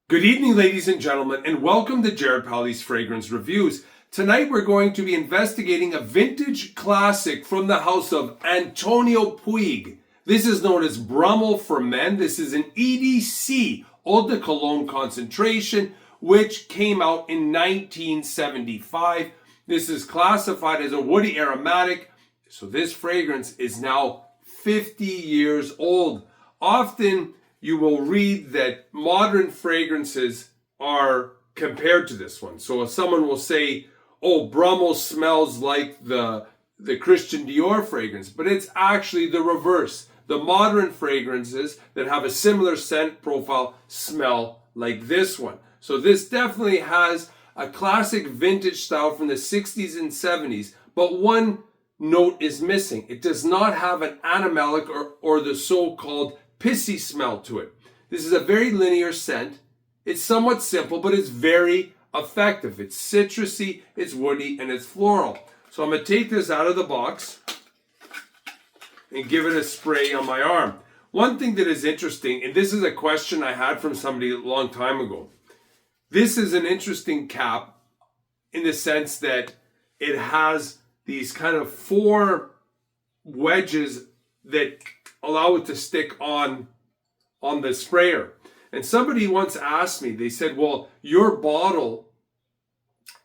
Good evening, ladies and gentlemen, and welcome to Jared Powley's Fragrance Reviews. Tonight we're going to be investigating a vintage classic from the house of Antonio Puig. This is known as Brummel for men. This is an EDC, Eau de Cologne concentration, which came out in 1975. This is classified as a woody aromatic, so this fragrance is now 50 years old. Often you will read that modern fragrances are compared to this one. So if someone will say, oh, Brummel smells like the Christian Dior fragrance, but it's actually the reverse. The modern fragrances that have a similar scent profile smell like this one. So this definitely has a classic vintage style from the 60s and 70s, but one note is missing. It does not have an animalic or the so-called pissy smell to it. This is a very linear scent. It's somewhat simple, but it's very effective. It's citrusy, it's woody, and it's floral. So I'm going to take this out of the box and give it a spray on my arm. One thing that is interesting, and this is a question I had from somebody a long time ago. This is an interesting cap in the sense that it has these kind of four wedges that allow it to stick on the sprayer. And somebody once asked me, they said, well, your bottle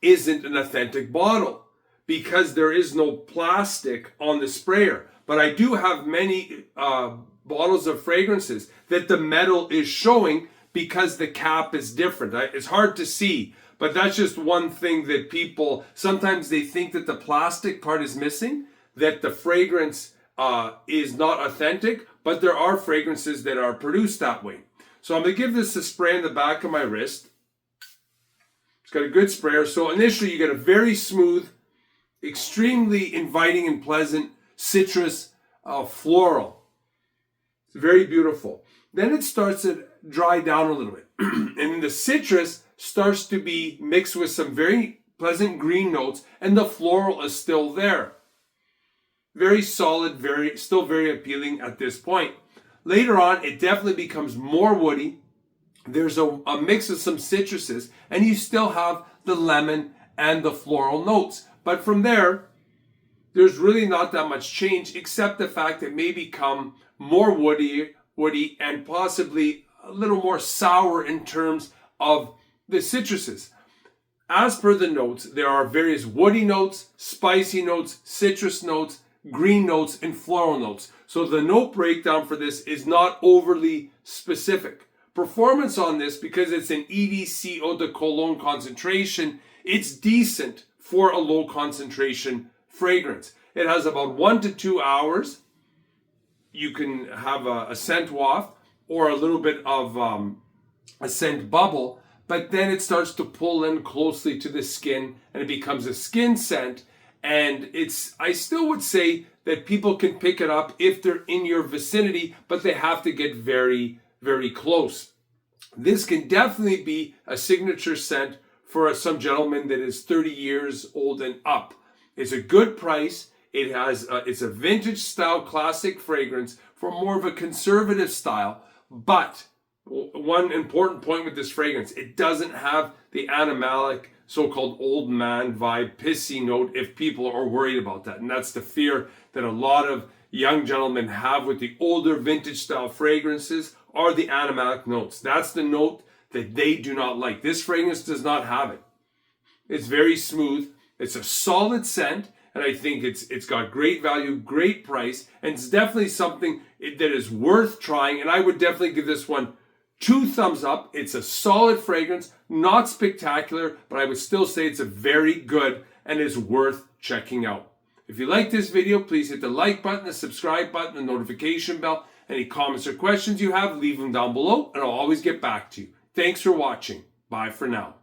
isn't an authentic bottle because there is no plastic on the sprayer. But I do have many bottles of fragrances that the metal is showing because the cap is different. It's hard to see, but that's just one thing that people, sometimes they think that the plastic part is missing, that the fragrance is not authentic, but there are fragrances that are produced that way. So I'm going to give this a spray in the back of my wrist. It's got a good sprayer. So initially you get a very smooth, extremely inviting and pleasant citrus floral. It's very beautiful. Then it starts to dry down a little bit. And the citrus starts to be mixed with some very pleasant green notes, and the floral is still there. Very solid, still very appealing at this point. Later on, it definitely becomes more woody. There's a mix of some citruses, and you still have the lemon and the floral notes. But from there, there's really not that much change, except the fact that it may become more woody, and possibly a little more sour in terms of the citruses. As per the notes, there are various woody notes, spicy notes, citrus notes, green notes, and floral notes. So the note breakdown for this is not overly specific. Performance on this, because it's an EDC Eau de Cologne concentration, it's decent for a low concentration fragrance. It has about 1 to 2 hours. You can have a scent waft or a little bit of a scent bubble, but then it starts to pull in closely to the skin and it becomes a skin scent. And I still would say that people can pick it up if they're in your vicinity, but they have to get very, very close. This can definitely be a signature scent for some gentleman that is 30 years old and up. It's a good price. It's a vintage style classic fragrance for more of a conservative style. But one important point with this fragrance, it doesn't have the animalic, so-called old man vibe, pissy note, if people are worried about that. And that's the fear that a lot of young gentlemen have with the older vintage style fragrances, are the animalic notes. That's the note that they do not like. This fragrance does not have it. It's very smooth. It's a solid scent, and I think it's got great value, great price, and it's definitely something that is worth trying. And I would definitely give this one 2 thumbs up. It's a solid fragrance, not spectacular, but I would still say it's a very good and is worth checking out. If you like this video, please hit the like button, the subscribe button, the notification bell. Any comments or questions you have, leave them down below, and I'll always get back to you. Thanks for watching. Bye for now.